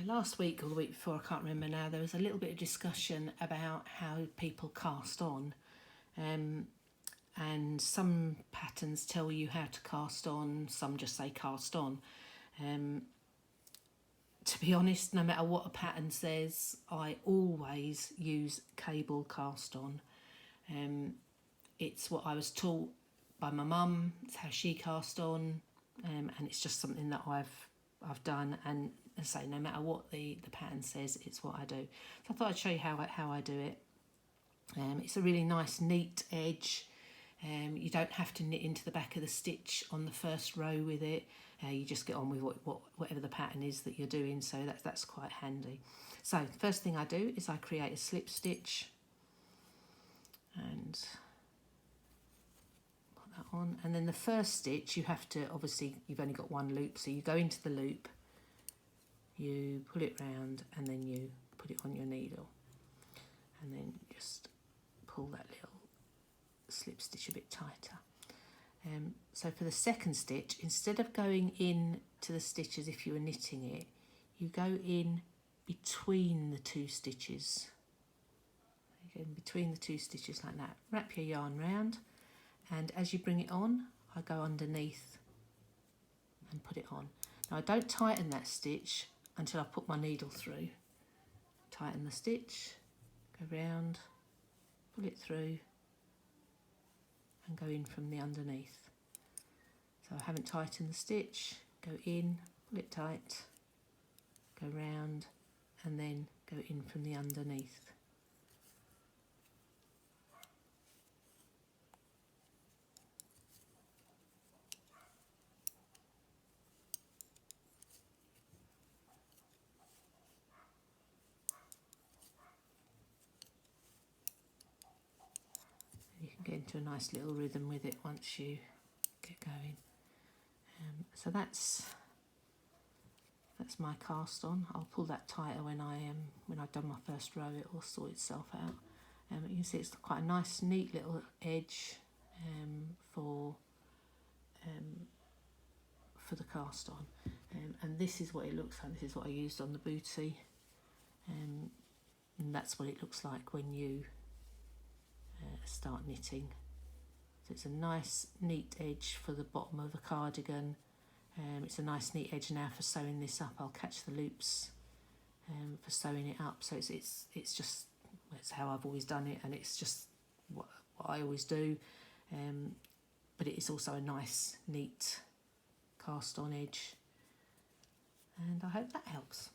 Last week or the week before, I can't remember now, there was a little bit of discussion about how people cast on. And some patterns tell you how to cast on, some just say cast on. To be honest, no matter what a pattern says, I always use cable cast on. It's what I was taught by my mum, it's how she cast on, and it's just something that I've done, and as I say, no matter what the pattern says, it's what I do. So I thought I'd show you how I do it. It's a really nice neat edge. You don't have to knit into the back of the stitch on the first row with it. You just get on with whatever the pattern is that you're doing, so that's quite handy. So the first thing I do is I create a slip stitch and put that on, and then the first stitch you have to, obviously you've only got one loop, so you go into the loop, you pull it round, and then you put it on your needle, and then just pull that little slip stitch a bit tighter. So for the second stitch, instead of going in to the stitch as if you were knitting it, you go in between the two stitches. Again, between the two stitches like that. Wrap your yarn round, and as you bring it on, I go underneath and put it on. Now I don't tighten that stitch until I put my needle through. Tighten the stitch, go round, pull it through, and go in from the underneath. So I haven't tightened the stitch, go in, pull it tight, go round, and then go in from the underneath. You can get into a nice little rhythm with it once you get going. So that's my cast on. I'll pull that tighter when I've done my first row. It will sort itself out. You can see it's quite a nice, neat little edge for the cast on. And this is what it looks like. This is what I used on the booty, and that's what it looks like when you start knitting. So it's a nice neat edge for the bottom of a cardigan. It's a nice neat edge now for sewing this up. I'll catch the loops for sewing it up. So it's just, it's how I've always done it, and it's just what I always do. But it is also a nice neat cast on edge, and I hope that helps.